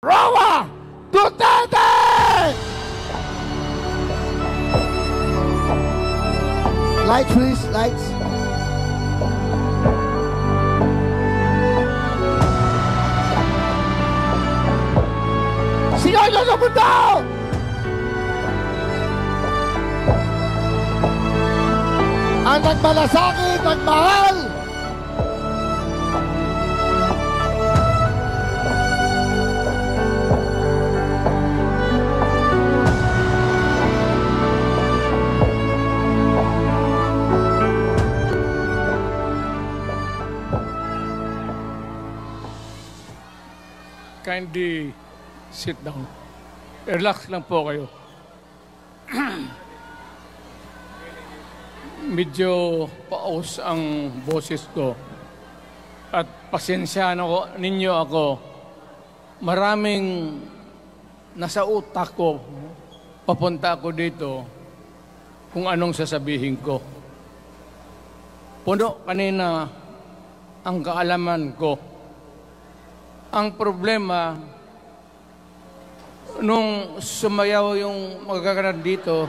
Roa Duterte! Lights, please, lights. Sino ito sa mundo? Ang nagmalasakit, nagmahal. Kindly sit down. Relax lang po kayo. Medyo paus ang boses ko. At pasensyahan ninyo ako. Maraming nasa utak ko. Papunta ako dito kung anong sasabihin ko. Puno kanina ang kaalaman ko. Ang problema, nung sumayaw yung magkakaroon dito,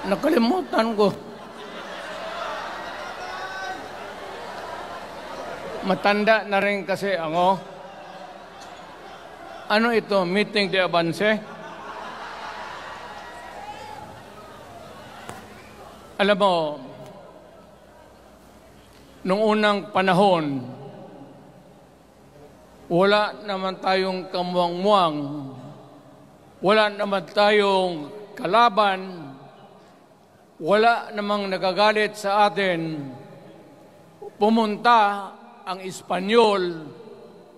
nakalimutan ko. Matanda na rin kasi ako. Ano ito? Meeting de Avance? Alam mo, nung unang panahon, wala naman tayong kamuang-muang, wala naman tayong kalaban, wala namang nagagalit sa atin. Pumunta ang Espanyol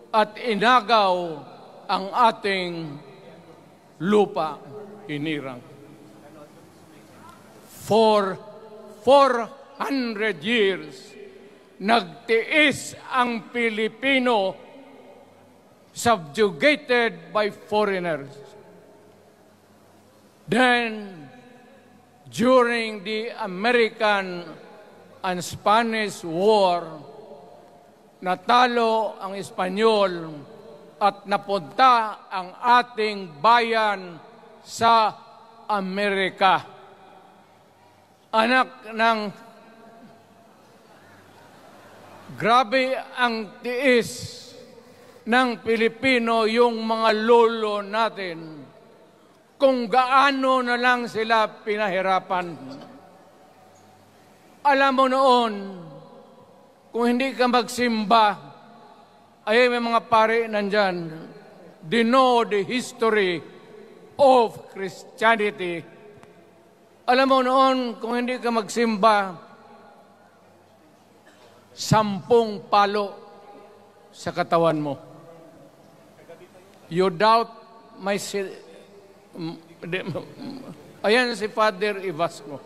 at inagaw ang ating lupa, hinirang. For 400 years, nagtiis ang Pilipino subjugated by foreigners. Then, during the American and Spanish War, natalo ang Espanyol at napunta ang ating bayan sa Amerika. Anak ng grabe ang tiis ng Pilipino, yung mga lolo natin, kung gaano na lang sila pinahirapan. Alam mo noon, kung hindi ka magsimba, ay may mga pare nandyan, they know the history of Christianity. Alam mo noon, kung hindi ka magsimba, 10 palo sa katawan mo. You doubt my... Ayan si Father Ivasco,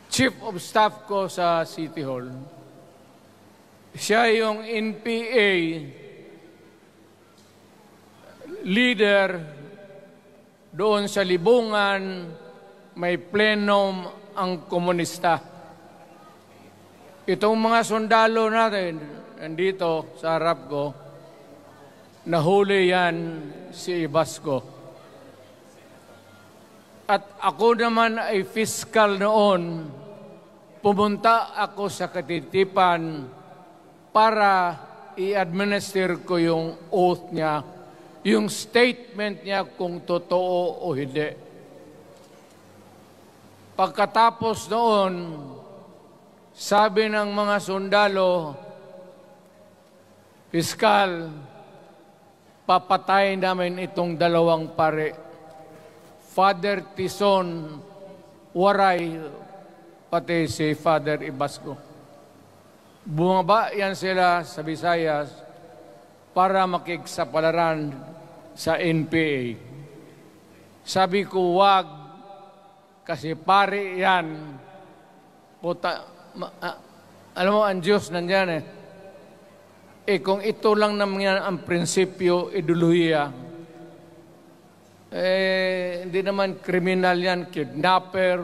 Chief of Staff ko sa City Hall. Siya yung NPA leader doon sa Libungan. May plenum ang komunista. Itong mga sundalo natin, nandito sa harap ko, nahuli yan si Ivasco. At ako naman ay fiscal noon, pumunta ako sa Katitipan para i-administer ko yung oath niya, yung statement niya kung totoo o hindi. Pagkatapos noon, sabi ng mga sundalo, Piskal, papatayin namin itong 2 pare. Father Tison, Waray, pati si Father Ivasco. Bumaba yan sila sa Visayas para makiksapalaran sa NPA. Sabi ko, wag, kasi pare yan. Puta, alam mo, ang Diyos nandyan eh. Kung ito lang naman ang prinsipyo, ideolohiya, hindi naman kriminal yan, kidnapper,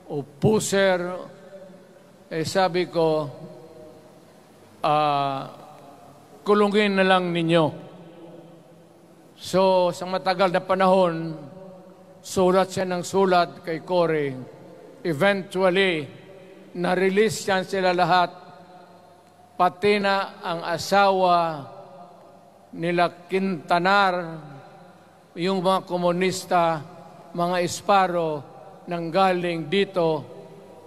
o puser, sabi ko, kulungin na lang ninyo. So, sa matagal na panahon, sulat siya ng sulat kay Cory. Eventually, na-release yan sila lahat, pati na ang asawa nila Quintanar, yung mga komunista, mga Esparo, nanggaling dito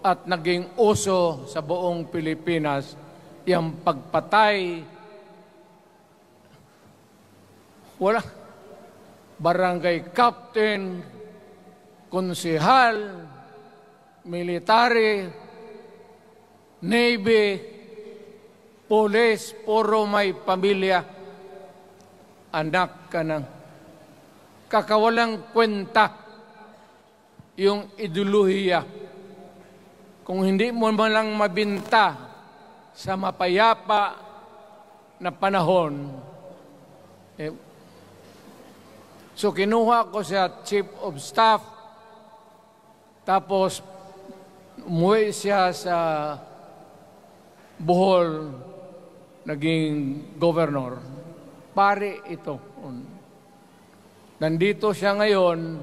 at naging uso sa buong Pilipinas, yung pagpatay. Wala. Barangay captain, konsehal, military, navy, police, puro may pamilya. Anak ka ng kakawalang kwenta yung ideolohiya. Kung hindi mo man lang mabinta sa mapayapa na panahon, so kinuha ko siya Chief of Staff, tapos umuwi siya sa Bohol, naging governor. Pare ito. Nandito siya ngayon,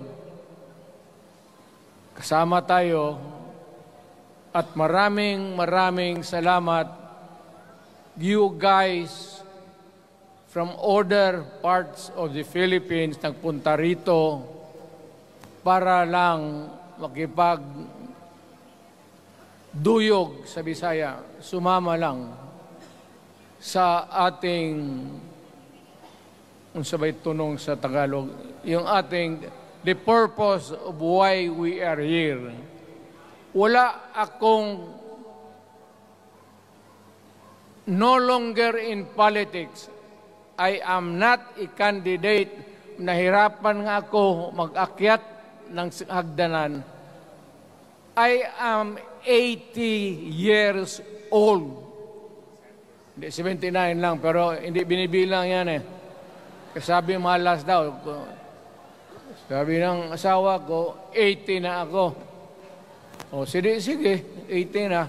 kasama tayo, at maraming salamat, you guys from other parts of the Philippines nagpunta rito para lang makipagduyog sa Bisaya, sumama lang sa ating, unsabay tunong sa Tagalog, yung ating, the purpose of why we are here. Wala akong, no longer in politics. I am not a candidate. Nahirapan nga ako mag-akyat ng hagdanan. I am 80 years old. Hindi, 79 lang, pero hindi binibilang yan eh. Kasabi malas daw. Sabi ng asawa ko, 80 na ako. O, sige, 80 na.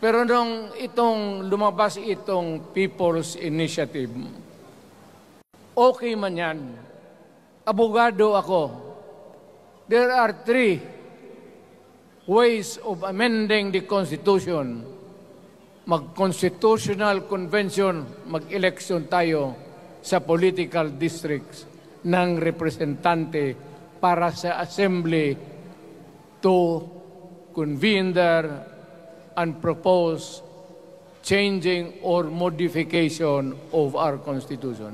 Pero nung lumabas itong People's Initiative, okay man yan. Abogado ako. There are 3 ways of amending the Constitution. Mag-constitutional convention, mag-election tayo sa political districts ng representante para sa assembly to convene there and propose changing or modification of our Constitution.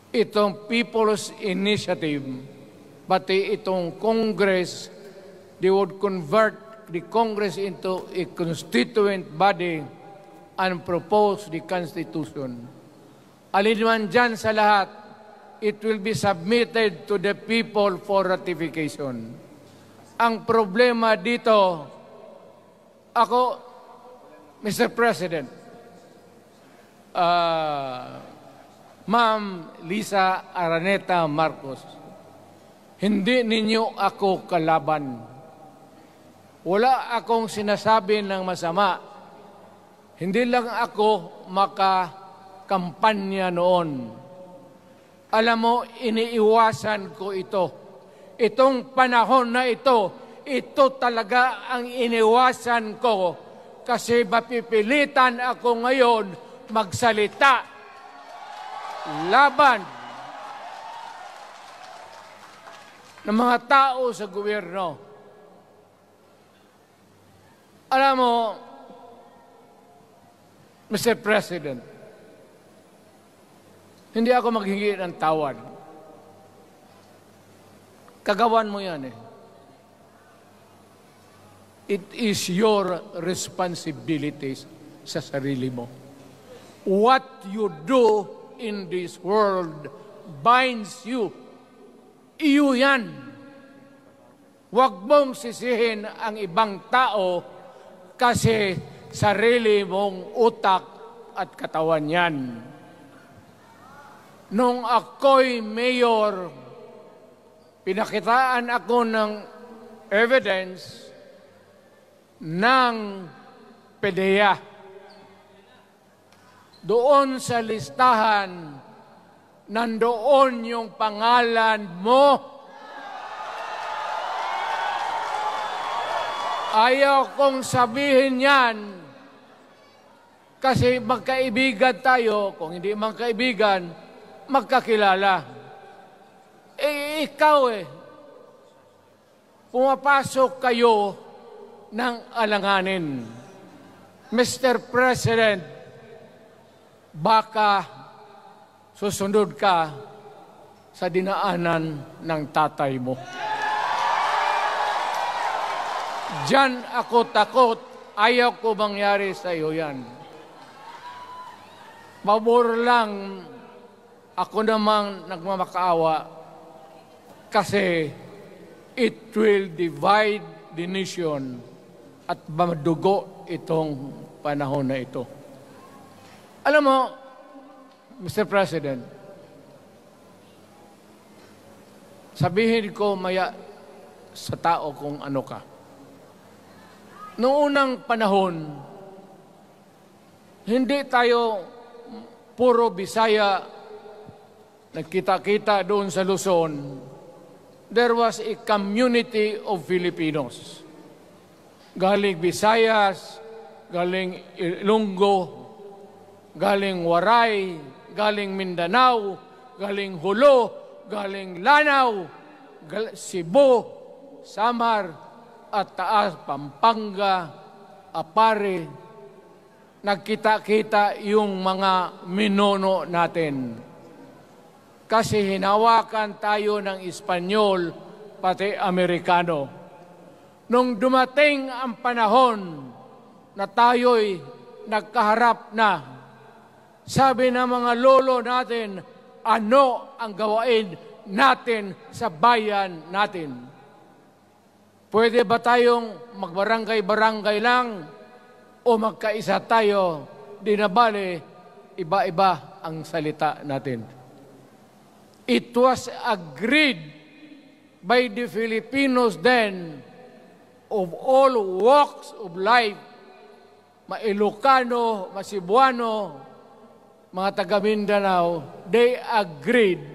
Itong People's Initiative, pati itong Congress, they would convert the Congress into a constituent body and propose the Constitution. Alin man dyan sa lahat, it will be submitted to the people for ratification. Ang problema dito, ako, Mr. President, Ma'am Lisa Araneta Marcos, hindi ninyo ako kalaban. Wala akong sinasabi ng masama. Hindi lang ako makakampanya noon. Alam mo, iniiwasan ko ito. Itong panahon na ito talaga ang iniwasan ko kasi mapipilitan ako ngayon magsalita laban ng mga tao sa gobyerno. Alam mo, Mr. President, hindi ako maghingi ng tawad. Kagawan mo yan eh. It is your responsibilities sa sarili mo. What you do in this world binds you. Iyo yan. Huwag mong sisihin ang ibang tao kasi sarili mong utak at katawan yan. Nung ako'y mayor, pinakitaan ako ng evidence ng PDEA. Doon sa listahan, nandoon yung pangalan mo. Ayaw kong sabihin yan kasi magkaibigan tayo. Kung hindi magkaibigan, magkakilala. Ikaw pumapasok kayo ng alanganin. Mr. President, baka susunod ka sa dinaanan ng tatay mo. Diyan ako takot. Ayaw ko mangyari sa iyo yan. Pabor lang, ako namang nagmamakaawa kasi it will divide the nation at madugo itong panahon na ito. Alam mo, Mr. President, sabihin ko maya sa tao kung ano ka. Noong unang panahon, hindi tayo puro Bisaya, nagkita-kita doon sa Luzon. There was a community of Filipinos. Galing Visayas, galing Ilonggo, galing Waray, galing Mindanao, galing Hulo, galing Lanao, Cebu, Samar, at Taas, Pampanga, Apare. Nagkita-kita yung mga minono natin. Kasi hinawakan tayo ng Espanyol, pati Amerikano. Nung dumating ang panahon na tayo'y nagkaharap na, sabi ng mga lolo natin, ano ang gawain natin sa bayan natin? Pwede ba tayong magbarangay-barangay lang o magkaisa tayo? Di na bale, iba-iba ang salita natin. It was agreed by the Filipinos then of all walks of life, Ma-Ilocano, Ma-Cebuano, mga taga Mindanao, they agreed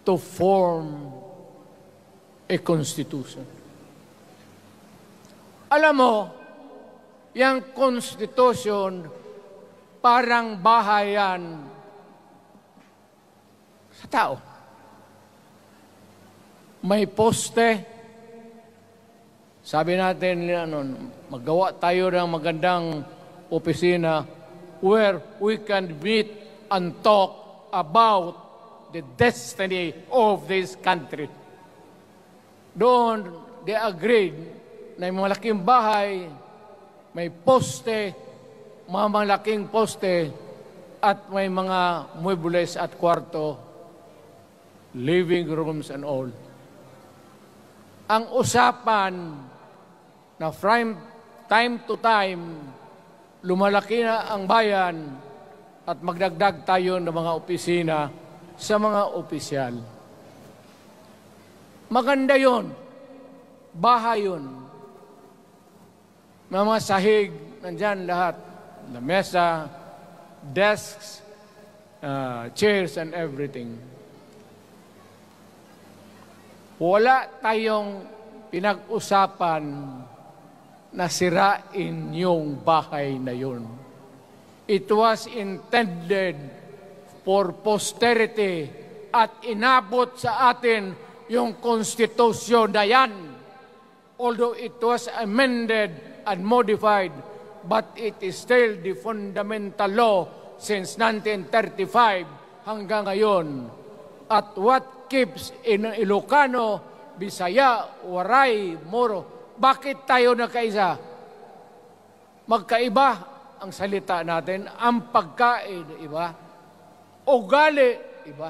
to form a constitution. Alam mo, yung constitution parang bahayan sa tao. May poste. Sabi natin, magawa tayo ng magandang opisina where we can meet and talk about the destiny of this country. Doon, they agreed na may malaking bahay, may poste, mga malaking poste, at may mga muebles at kwarto, living rooms and all. Ang usapan na from time to time, lumalaki na ang bayan at magdagdag tayo ng mga opisina sa mga opisyal. Maganda yun. Bahay yun. Mga sahig, nandyan lahat. Lamesa, desks, chairs, and everything. Wala tayong pinag-usapan na sirain yung bahay na yun. It was intended for posterity at inabot sa atin yung konstitusyon na yan. Although it was amended and modified, but it is still the fundamental law since 1935 hanggang ngayon. At what keeps in Ilocano, Bisaya, Waray, Moro, bakit tayo nagkaisa? Magkaiba ang salita natin, ang pagkain, iba. Ugali, iba.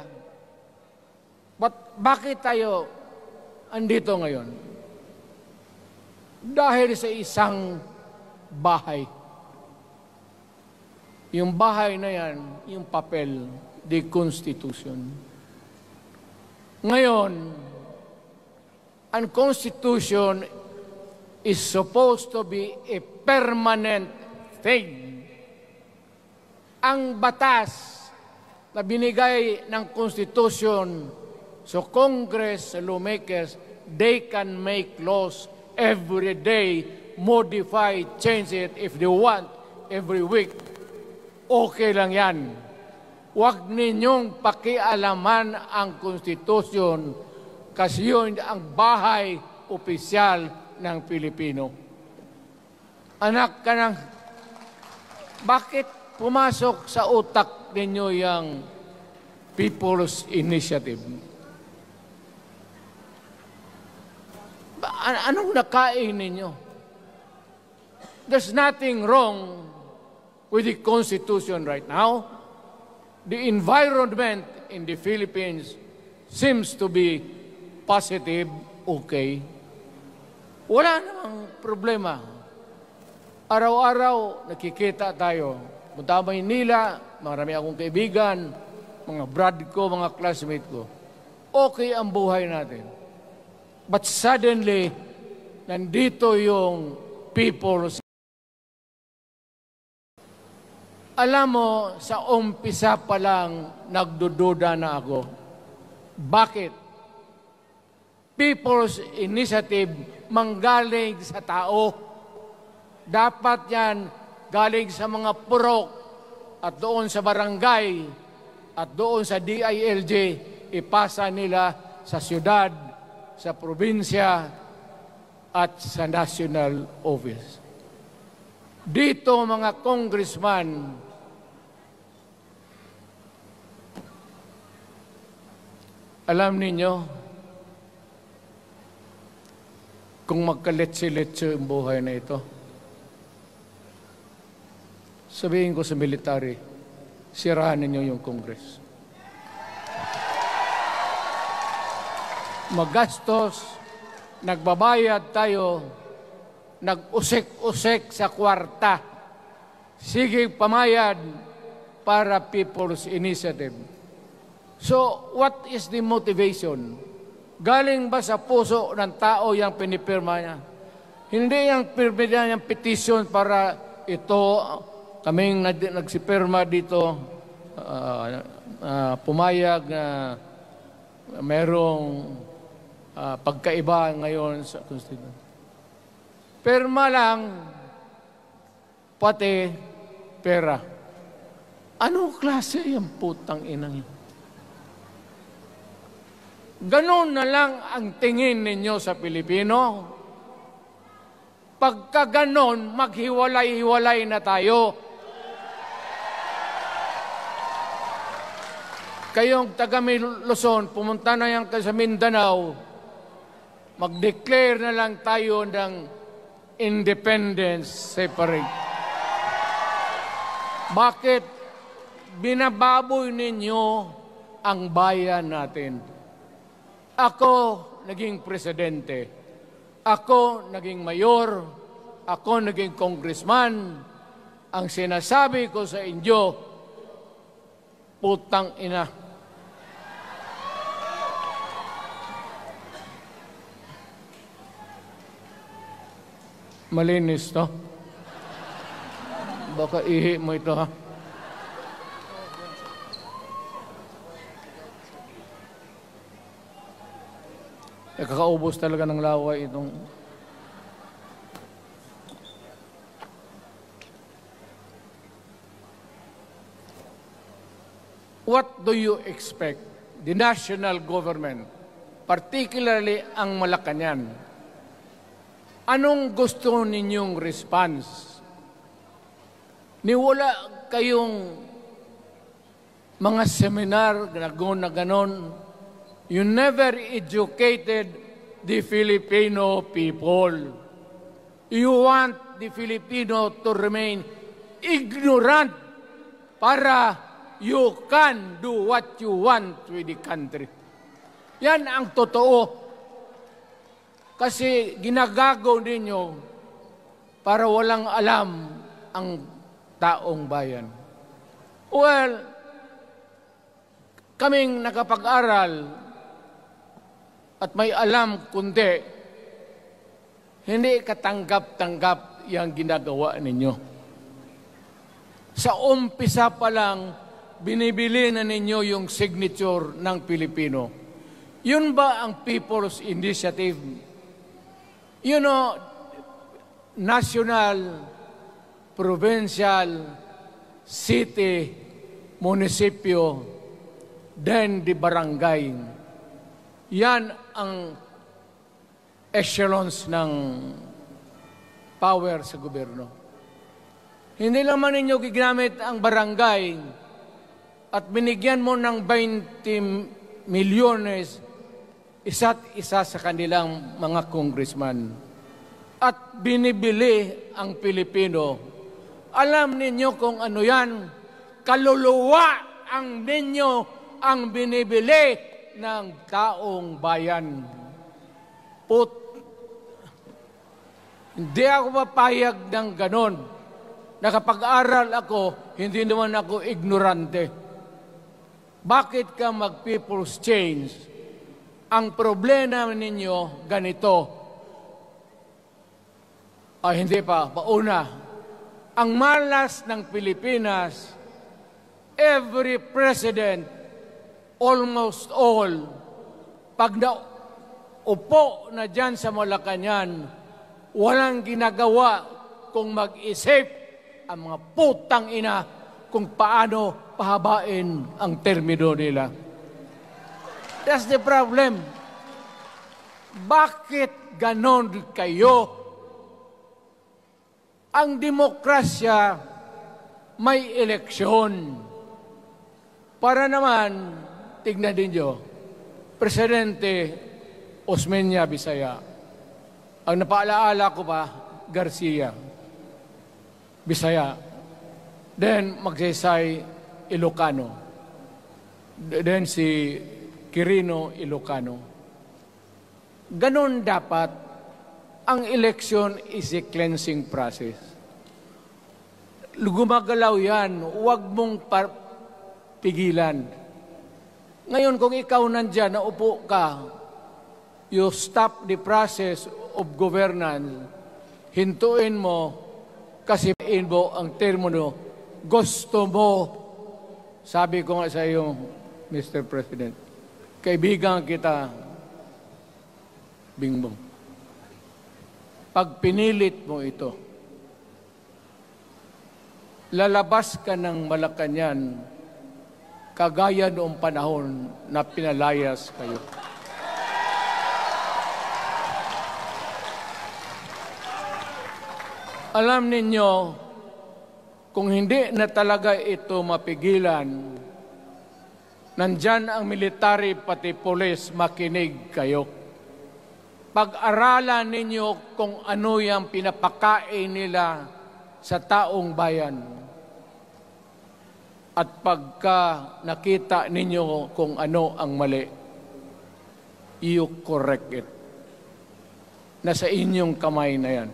Bakit tayo andito ngayon? Dahil sa isang bahay. Yung bahay na yan, yung papel, the Constitution. Ngayon, ang Constitution is supposed to be a permanent thing. Ang batas na binigay ng Constitution sa Congress, sa lawmakers, they can make laws every day, modify, change it if they want, every week. Okay lang yan. Huwag ninyong pakialaman ang Constitution kasi yun ang bahay opisyal ng Pilipino. Anak ka ng... Bakit pumasok sa utak ninyo yung People's Initiative? Anong nakain ninyo? There's nothing wrong with the Constitution right now. The environment in the Philippines seems to be positive, okay. Wala namang problema. Araw-araw, nakikita tayo. Punta Maynila, marami akong kaibigan, mga brad ko, mga classmate ko. Okay ang buhay natin. But suddenly, nandito yung people. Alam mo, sa umpisa pa lang, nagdududa na ako. Bakit? People's Initiative manggaling sa tao. Dapat yan galing sa mga purok at doon sa barangay at doon sa DILG, ipasa nila sa syudad, sa probinsya at sa national office. Dito mga congressman, alam ninyo, kung magkaletse-letse ang buhay na ito, sabihin ko sa military, sirahan ninyo yung Congress. Magastos, nagbabayad tayo, nag-usek-usek sa kwarta. Sige pamayad para People's Initiative. So, what is the motivation? Galing ba sa puso ng tao yung pinipirma niya? Hindi yung pirma niya yung petition para ito, kaming nagsipirma dito, pumayag na merong pagkaiba ngayon sa Constitution. Pirma lang, pati pera. Anong klase yung putang inang yun? Ganon na lang ang tingin ninyo sa Pilipino. Pagka ganon, maghiwalay-hiwalay na tayo. Kayong taga Luzon, pumunta na yan sa Mindanao, mag-declare na lang tayo ng independence separate. Bakit binababoy ninyo ang bayan natin? Ako naging presidente. Ako naging mayor. Ako naging congressman. Ang sinasabi ko sa inyo, putang ina. Malinis to. Baka ihi mo ito, ha? Kakaubos talaga ng laway itong... What do you expect? The national government, particularly ang Malacanang, anong gusto ninyong response? Niwala kayong mga seminar na ganon. You never educated the Filipino people. You want the Filipino to remain ignorant para you can do what you want with the country. Yan ang totoo. Kasi ginagago ninyo para walang alam ang taong bayan. Well, kaming nakapag-aral at may alam kundi, Hindi katanggap-tanggap yung ginagawa ninyo. Sa umpisa pa lang, binibili na ninyo yung signature ng Pilipino. Yun ba ang People's Initiative? You know, national, provincial, city, munisipyo, then the barangay. Yan ang echelons ng power sa gobyerno. Hindi naman ninyo gigamit ang barangay at binigyan mo ng 20 milyones isa't isa sa kanilang mga congressman. At binibili ang Pilipino. Alam ninyo kung ano yan? Kaluluwa ang ninyo ang binibili ng taong bayan. Hindi ako mapayag ng ganon. Nakapag-aral ako, hindi naman ako ignorante. Bakit ka mag-people's change? Ang problema ninyo, ganito. Hindi pa, pauna. Ang malas ng Pilipinas, every president, almost all, pag naupo na dyan sa Malacanang, walang ginagawa kung mag-isip ang mga putang ina kung paano pahabain ang termino nila. That's the problem. Bakit ganon kayo? Ang demokrasya may eleksyon. Para naman, tignan ninyo, Presidente Osmeña Bisaya. Ang napaalaala ko pa, Garcia Bisaya. Then Magsaysay Ilocano. Then si Quirino Ilocano. Ganon dapat. Ang election is a cleansing process. Gumagalaw yan. Huwag mong pigilan. Ngayon, kung ikaw nandyan, naupo ka, you stop the process of governance, hintuin mo, kasi mo ang termino, gusto mo. Sabi ko nga sa iyo, Mr. President, kaibigan kita, Bingbong. Pag pinilit mo ito, lalabas ka ng Malacanang kagaya noong panahon na pinalayas kayo. Alam ninyo, kung hindi na talaga ito mapigilan, nandyan ang military pati polis, makinig kayo. Pag-aralan ninyo kung ano yung pinapakain nila sa taong bayan. At pagka nakita ninyo kung ano ang mali, you correct it. Nasa inyong kamay na yan.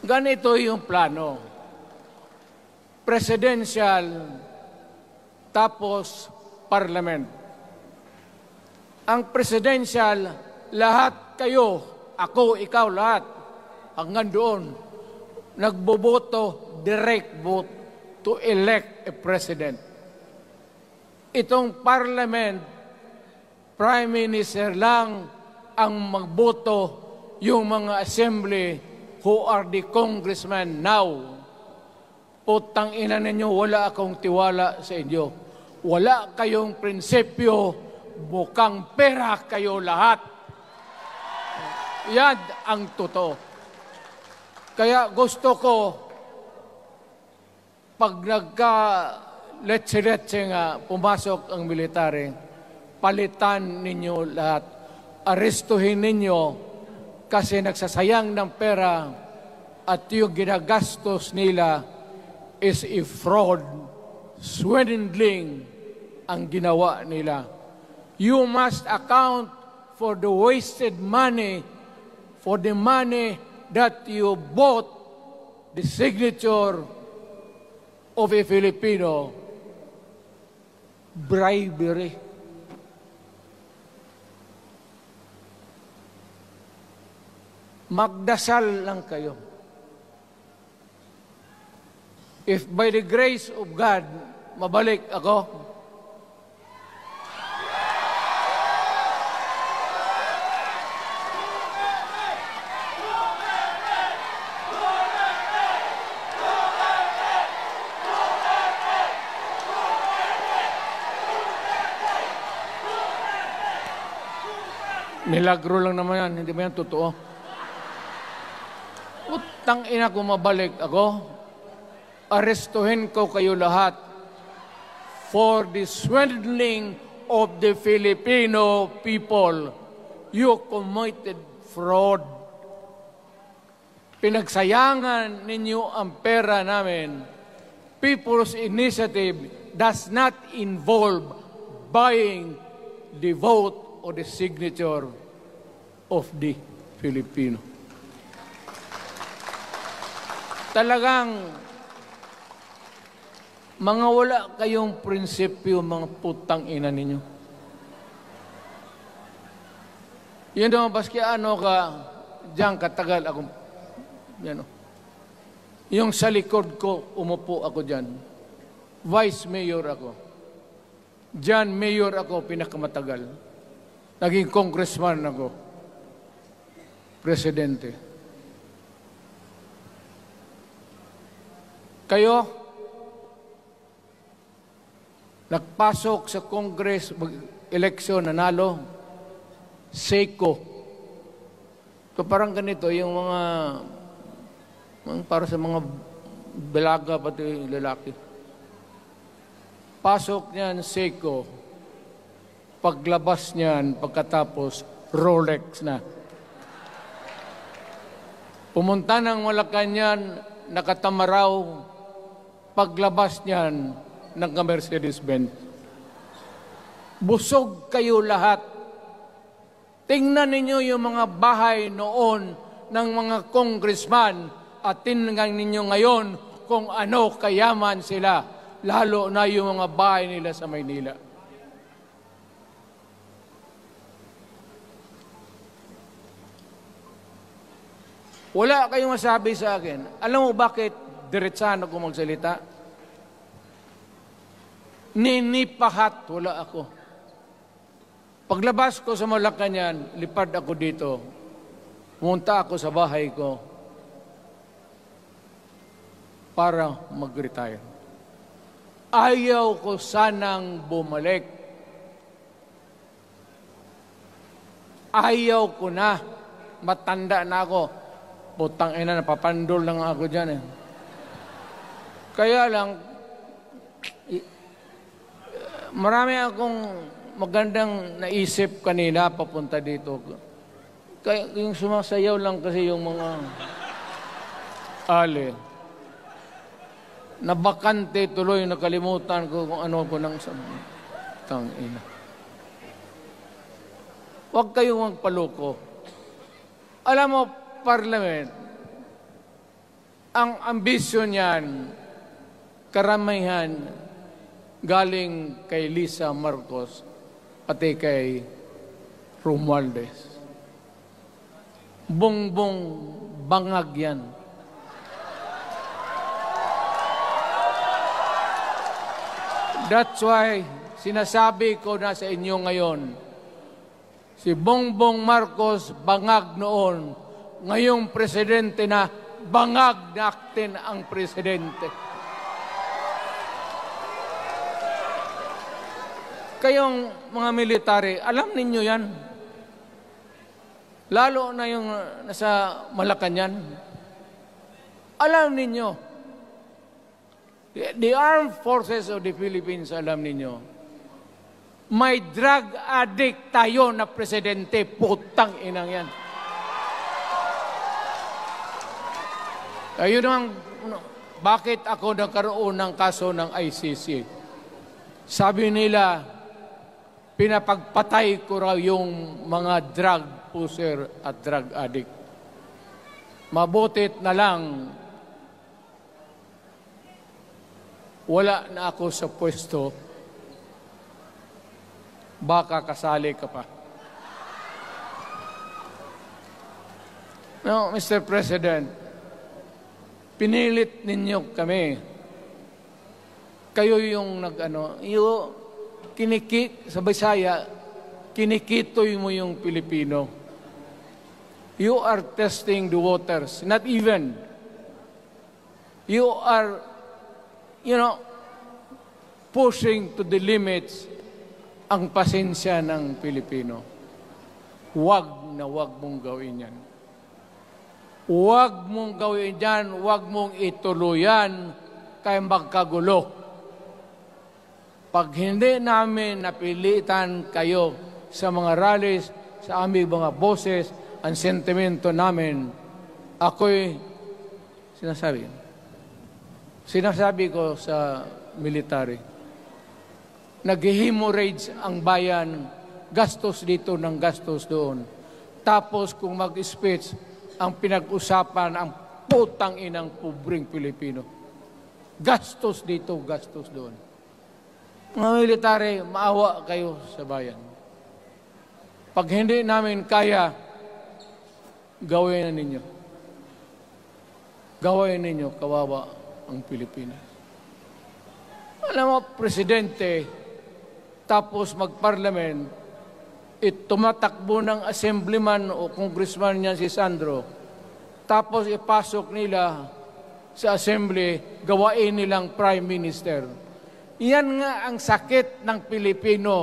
Ganito yung plano. Presidential, tapos parliament. Ang presidential, lahat kayo, ako, ikaw, lahat, hanggang doon, nagboboto, direct vote to elect a president. Itong parliament, prime minister lang ang magboto, yung mga assembly who are the congressmen now. Putang ina ninyo, wala akong tiwala sa inyo. Wala kayong prinsipyo, bukang pera kayo lahat. Yan ang totoo. Kaya gusto ko, pag nagka-letse-letse nga, pumasok ang military, palitan ninyo lahat. Arestuhin ninyo kasi nagsasayang ng pera at yung ginagastos nila is a fraud, swindling ang ginawa nila. You must account for the wasted money, for the money that you bought the signature of a Filipino. Bribery. magdasal lang kayo. If by the grace of God, mabalik ako, milagro lang naman yan, hindi ba yan totoo? Utang ina ko mabalik ako, arestuhin ko kayo lahat for the swindling of the Filipino people. You committed fraud. Pinagsayangan ninyo ang pera namin. People's Initiative does not involve buying the vote or the signature of the Filipino. Talagang mga wala kayong prinsipyo, mga putang ina ninyo. Yun naman, baski ano ka, diyan katagal ako, yan o. Yung sa likod ko, umupo ako diyan. Vice Mayor ako. Diyan, Mayor ako, pinakamatagal. Naging congressman ako. Presidente. Kayo, nagpasok sa Congress, eleksyon, nanalo, Seiko. So parang ganito, yung mga para sa mga balaga, pati lalaki. Pasok niyan, Seiko. Paglabas niyan, pagkatapos, Rolex na. Pumunta ng Malacanang, nakatamaraw, paglabas niyan, nagka-Mercedes-Benz. Busog kayo lahat. Tingnan ninyo yung mga bahay noon ng mga congressman at tingnan ninyo ngayon kung ano kayaman sila, lalo na yung mga bahay nila sa Maynila. Wala kayong masabi sa akin. Alam mo bakit diretsahan ako magsalita? Ninipahat, wala ako. Paglabas ko sa Malacanang, lipad ako dito. Pumunta ako sa bahay ko para mag-retire. Ayaw ko sanang bumalik. Ayaw ko na. Matanda na ako. Putang ina, napapandol lang ako dyan eh. Kaya lang, marami akong magandang naisip kanina papunta dito. Kaya yung sumasayaw lang kasi yung mga ali. Nabakante tuloy, nakalimutan ko kung ano ko nang sabi. Tangina. Huwag kayong magpaloko. Alam mo, Parliament, ang ambisyon niyan, karamihan, galing kay Lisa Marcos pati kay Romualdez. Bongbong bangag yan. That's why sinasabi ko na sa inyo ngayon, si Bongbong Marcos bangag noon, ngayong presidente na, bangag natin ang presidente. Kayong mga military, alam ninyo yan. Lalo na yung nasa Malacanang. Alam ninyo. The Armed Forces of the Philippines, alam ninyo. May drug addict tayo na presidente, putang inang yan. Ayun ang, bakit ako nagkaroon ng kaso ng ICC? Sabi nila, pinapagpatay ko raw yung mga drug user at drug addict. Mabutit na lang, wala na ako sa pwesto, baka kasali ka pa. No, Mr. President, pinilit ninyo kami. Kayo yung sa Bisaya, kinikitoy mo yung Pilipino. You are testing the waters. Not even. You are, pushing to the limits ang pasensya ng Pilipino. Huwag mong gawin yan. Huwag mong gawin yan, huwag mong ituluyan kaya magkagulo. Pag hindi namin napilitan kayo sa mga rallies, sa aming mga boses, ang sentimento namin, ako'y sinasabi ko sa military, nag-hemorrhage ang bayan, gastos dito ng gastos doon. Tapos kung mag-speech, ang pinag-usapan ang putang inang pobreng Pilipino. Gastos dito, gastos doon. Mga military, maawa kayo sa bayan. Pag hindi namin kaya, gawin na ninyo. Gawin ninyo, kawawa ang Pilipinas. Alam mo, Presidente, tapos mag-parliament, tumatakbo ng assemblyman o congressman niya si Sandro, tapos ipasok nila sa assembly, gawain nilang prime minister. Yan nga ang sakit ng Pilipino.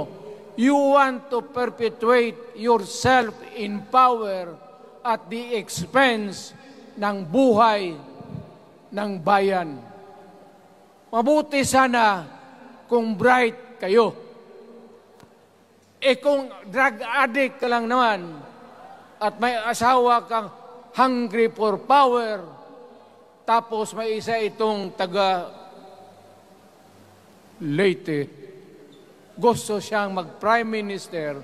You want to perpetuate yourself in power at the expense ng buhay ng bayan. Mabuti sana kung bright kayo. Kung drug addict ka lang naman at may asawa kang hungry for power, tapos may isa itong taga Leyte, gusto siyang mag-prime minister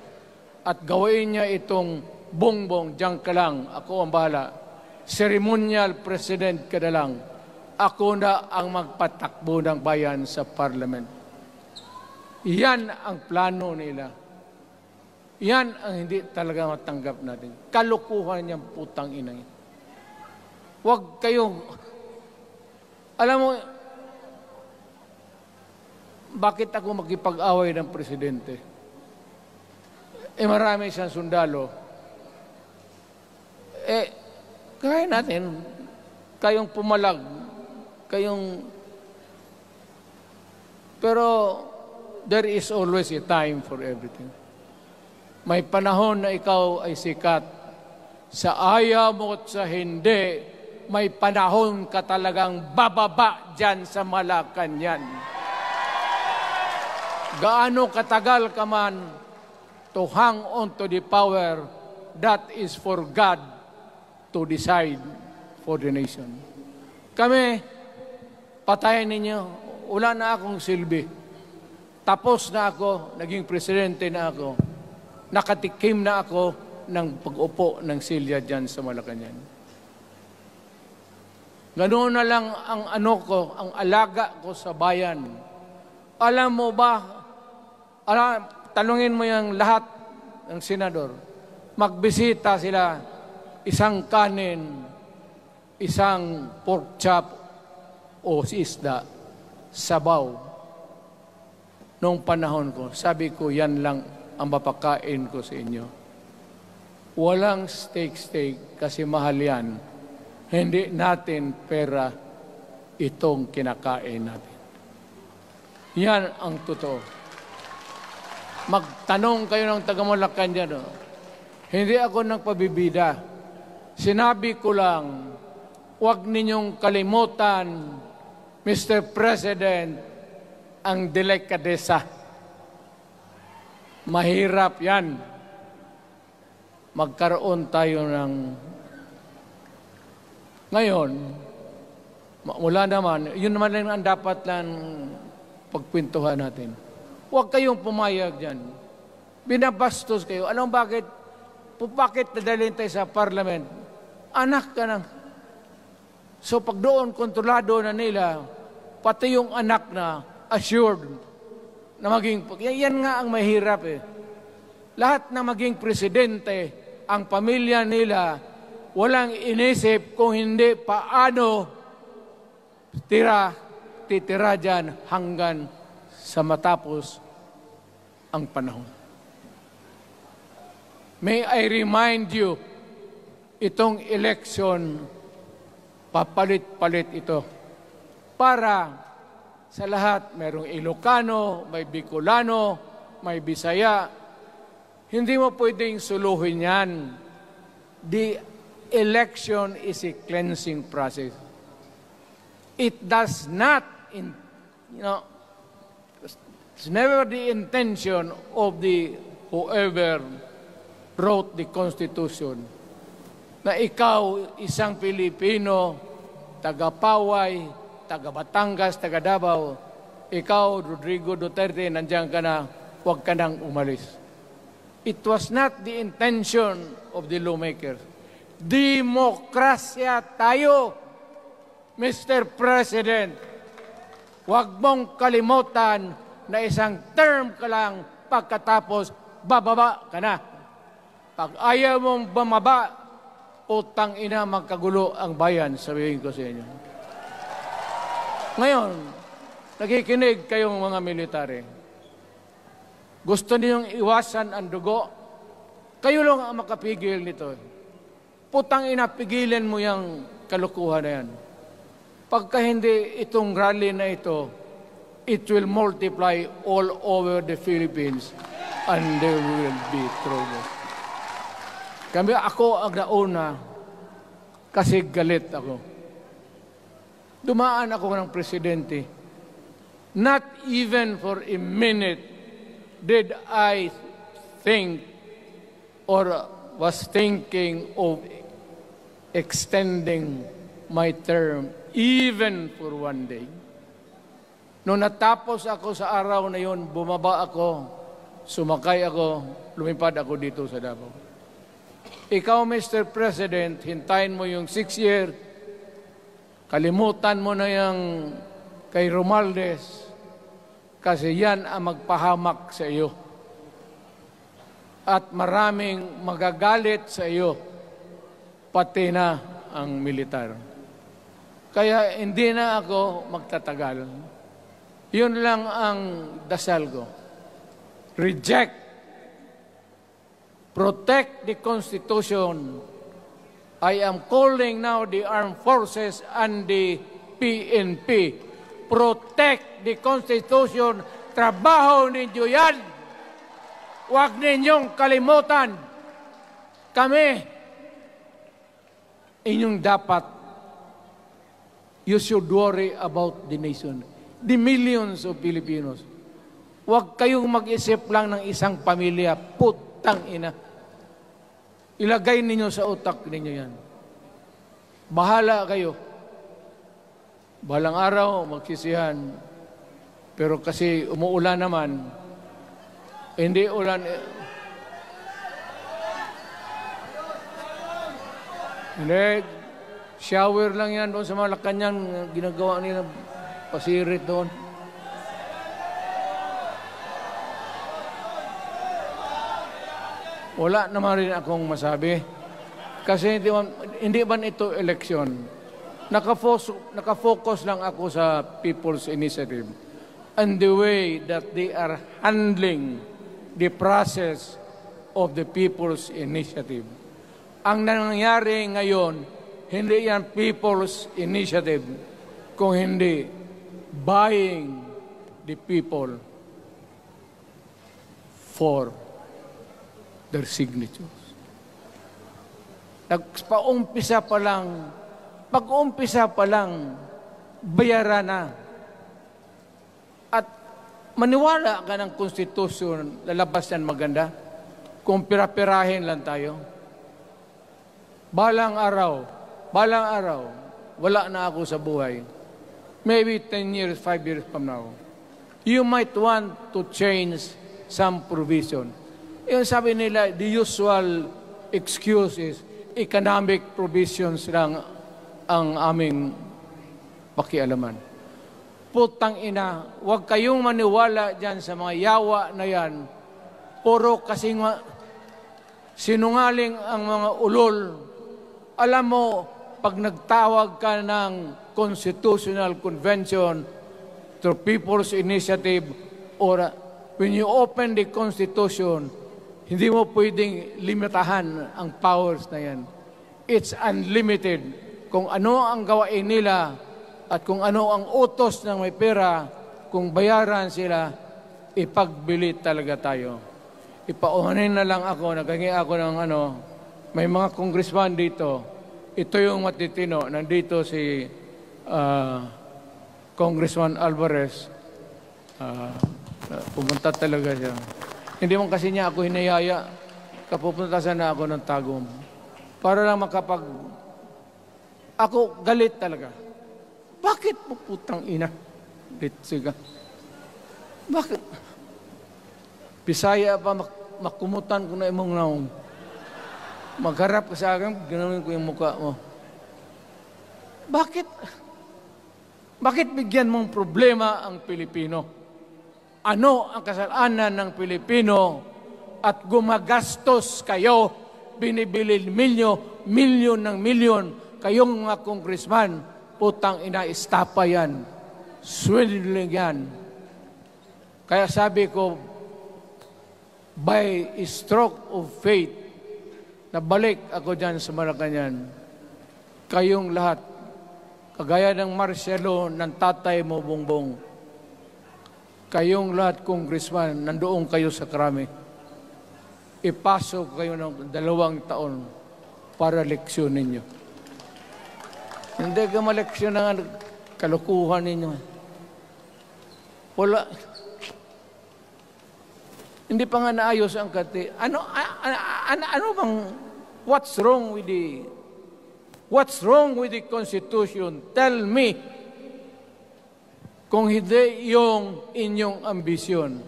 at gawin niya itong bongbong, diyan ka lang, ako ang bahala. Ceremonial president ka na lang. Ako na ang magpatakbo ng bayan sa parliament. Yan ang plano nila. Yan ang hindi talaga matanggap natin. Kalukuhan niyang putang ina. Huwag kayong, alam mo, bakit ako makipag-away ng presidente? Marami siyang sundalo. Kaya natin, kayong pumalag, pero there is always a time for everything. May panahon na ikaw ay sikat. Sa ayaw mo at sa hindi, may panahon ka talagang bababa dyan sa Malacanang. Gaano katagal ka man to hang on to the power, that is for God to decide for the nation. Kami, patayin ninyo, wala na akong silbi. Tapos na ako, naging presidente na ako. Nakatikim na ako ng pag-upo ng silya dyan sa Malacanang. Ganoon na lang ang ang alaga ko sa bayan. Alam mo ba, tanungin mo yung lahat ng senador, magbisita sila, isang kanin, isang pork chop o isda, sabaw. Noong panahon ko, sabi ko, yan lang ang mapakain ko sa inyo. Walang steak kasi mahal yan. Hindi natin pera itong kinakain natin. Yan ang totoo. Magtanong kayo ng taga-Malacan dyan. Hindi ako nagpabibida. Sinabi ko lang, huwag ninyong kalimutan, Mr. President, ang delikadesa. Mahirap yan. Magkaroon tayo ng... Ngayon, mula naman, yun naman lang ang dapat lang pagpintuhan natin. Huwag kayong pumayag dyan. Binabastos kayo. Alam bakit? Bakit nadalhin tayo sa parliament? Anak ka na. So pag doon, kontrolado na nila, pati yung anak na assured na maging... Yan nga ang mahirap eh. Lahat na maging presidente, ang pamilya nila, walang inisip kung hindi paano titira dyan hanggang sa matapos ang panahon. May I remind you, itong election, papalit-palit ito. Para sa lahat, mayroong Ilocano, may Bicolano, may Bisaya. Hindi mo pwedeng suluhin yan. The election is a cleansing process. It does not, it's never the intention of the whoever wrote the Constitution na ikaw, isang Pilipino, taga-Paway, taga-Batangas, taga-Davao, ikaw, Rodrigo Duterte, nandiyan ka na, huwag ka nang umalis. It was not the intention of the lawmakers. Demokrasya tayo, Mr. President. Huwag mong kalimutan na isang term ka lang pagkatapos bababa ka na. Pag ayaw mong bumaba, utang ina magkagulo ang bayan, sabihin ko sa inyo. Ngayon, nakikinig kayong mga military. Gusto ninyong iwasan ang dugo? Kayo lang ang makapigil nito. Putang ina, pigilan mo yung kalukuhan na yan. Pagka hindi itong rally na ito, it will multiply all over the Philippines and there will be trouble. Ako ang nauna kasi galit ako. Dumaan ako ng presidente. Not even for a minute did I think or was thinking of extending my term even for one day. Nung natapos ako sa araw na yon, bumaba ako, sumakay ako, lumipad ako dito sa Davao. Ikaw, Mr. President, hintayin mo yung 6 year, kalimutan mo na yung kay Romualdez, kasi yan ang magpahamak sa iyo. At maraming magagalit sa iyo, pati na ang militar. Kaya hindi na ako magtatagal. Yun lang ang dasal ko. Reject. Protect the Constitution. I am calling now the armed forces and the PNP. Protect the Constitution. Trabaho ninyo yan. Huwag ninyong kalimutan. Kami, inyong dapat, you should worry about the nation. The millions of Filipinos. Huwag kayong mag-isip lang ng isang pamilya. Putang ina. Ilagay ninyo sa utak ninyo yan. Bahala kayo. Balang araw, magsisihan. Pero kasi umuulan naman, hindi ulan. Hindi, shower lang yan doon sa Malacanang, ginagawa nila, pasirit doon. Wala naman rin akong masabi. Kasi hindi man ito eleksyon. Nakafocus lang ako sa People's Initiative and the way that they are handling the process of the People's Initiative. Ang nangyari ngayon, hindi yan People's Initiative, kung hindi buying the people for their signatures. Pag-umpisa pa lang, bayaran na. At maniwala ka ng konstitusyon, lalabas yan maganda, kung pira-pirahin lang tayo. Balang araw, wala na ako sa buhay. Maybe 10 years, 5 years from now, you might want to change some provision. Yung sabi nila, the usual excuse is economic provisions lang ang aming pakialaman. Putang ina, huwag kayong maniwala dyan sa mga yawa na yan. Puro kasing sinungaling ang mga ulol Alam mo, pag nagtawag ka ng Constitutional Convention through People's Initiative or when you open the Constitution, hindi mo pwedeng limitahan ang powers na yan. It's unlimited. Kung ano ang gawain nila at kung ano ang utos ng may pera, kung bayaran sila, ipagbili talaga tayo. Ipauhanin na lang ako, naghingi ako ng may mga congressman dito. Ito yung matitino. Nandito si Congressman Alvarez. Pumunta talaga siya. Hindi man kasi niya ako hinayaya. Kapupunta sana ako ng Tagum. Para lang Ako galit talaga. Bakit mo putang ina? Siga. Bakit? Bisaya pa makumutan ko na imong naong. Magharap ka sa akin, ganoon ko yung mukha mo. Bakit? Bakit bigyan mong problema ang Pilipino? Ano ang kasalanan ng Pilipino at gumagastos kayo, binibili milyon ng milyon, kayong mga congressman, putang ina, istapa yan. Swindling yan. Kaya sabi ko, by stroke of faith, nabalik ako dyan sa Malacanang. Kayong lahat, kagaya ng Marcelo, ng tatay mo, Bongbong, kayong lahat, congressman, nandoon kayo sa Krami. Ipasok kayo ng 2 taon para leksyon ninyo. Hindi ka maleksyon ng kalukuhan ninyo. Wala. Hindi pa nga naayos ang kati. Ano bang, what's wrong with the Constitution? Tell me. Kung hindi yung inyong ambisyon.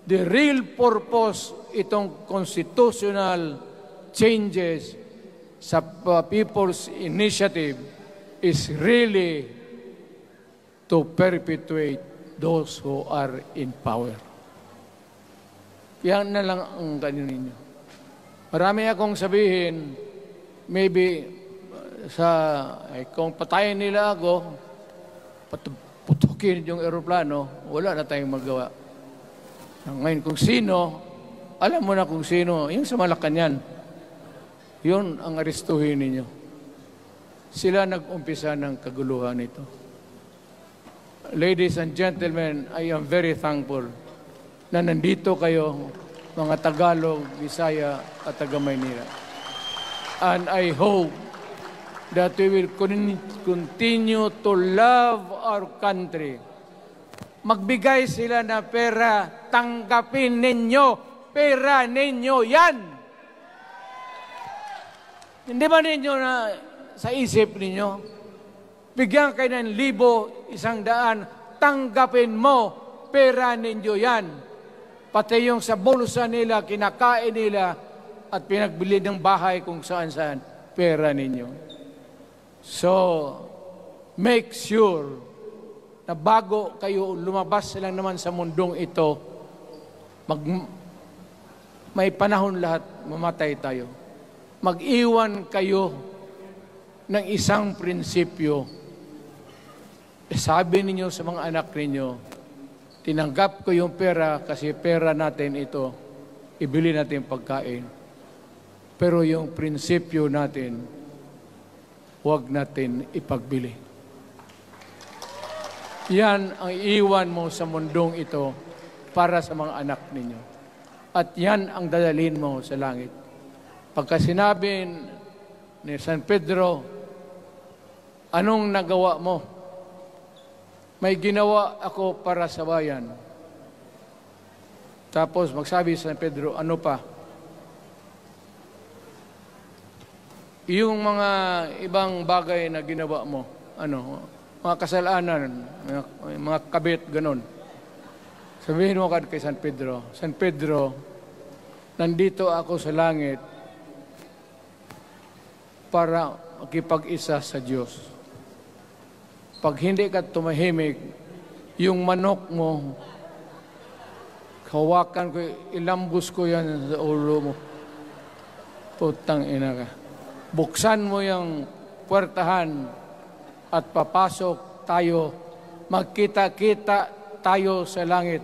The real purpose itong constitutional changes sa People's Initiative is really to perpetuate those who are in power. Yan na lang ang ganyan ninyo. Marami akong sabihin, maybe kung patayin nila ako, putukin yung eroplano, wala na tayong magawa. Ngayon, kung sino, alam mo na kung sino, yung sa Malacanang, yun ang aristuhin ninyo. Sila nag-umpisa ng kaguluhan ito. Ladies and gentlemen, I am very thankful na nandito kayo, mga Tagalog, Bisaya, at taga-Maynila. And I hope that we will continue to love our country. Magbigay sila na pera, tanggapin ninyo, pera ninyo yan. Hindi ba ninyo na sa isip ninyo? Bigyan kayo ng 1,000, 100, tanggapin mo, pera ninyo yan. Pati yung sa bulsa nila, kinakain nila, at pinagbili ng bahay kung saan-saan, pera ninyo. So, make sure na bago kayo lumabas lang naman sa mundong ito, may panahon lahat, mamatay tayo. Mag-iwan kayo ng isang prinsipyo. Sabi ninyo sa mga anak ninyo, tinanggap ko yung pera kasi pera natin ito, ibili natin pagkain. Pero yung prinsipyo natin, huwag natin ipagbili. Yan ang iwan mo sa mundong ito para sa mga anak ninyo. At yan ang dadalhin mo sa langit. Pagka sinabi ni San Pedro, anong nagawa mo? May ginawa ako para sa bayan. Tapos magsabi sa San Pedro, ano pa? Yung mga ibang bagay na ginawa mo, mga kasalanan, mga kabit, ganon. Sabihin mo kay San Pedro, San Pedro, nandito ako sa langit para makipag-isa sa Diyos. Pag hindi ka tumahimik, yung manok mo, hawakan ko, ilambos ko yan sa ulo mo. Putang ina ka. buksan mo yung puwertahan at papasok tayo, magkita-kita tayo sa langit.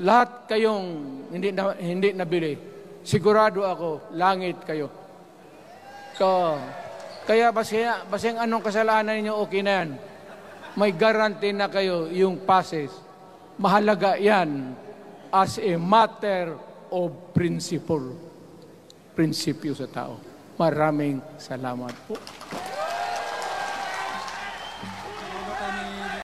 Lahat kayong hindi nabili, sigurado ako, langit kayo. Kaya basing anong kasalanan ninyo, okay na yan. May guarantee na kayo yung passes. Mahalaga yan as a matter of principle. Prinsipyo sa tao. Maraming salamat po.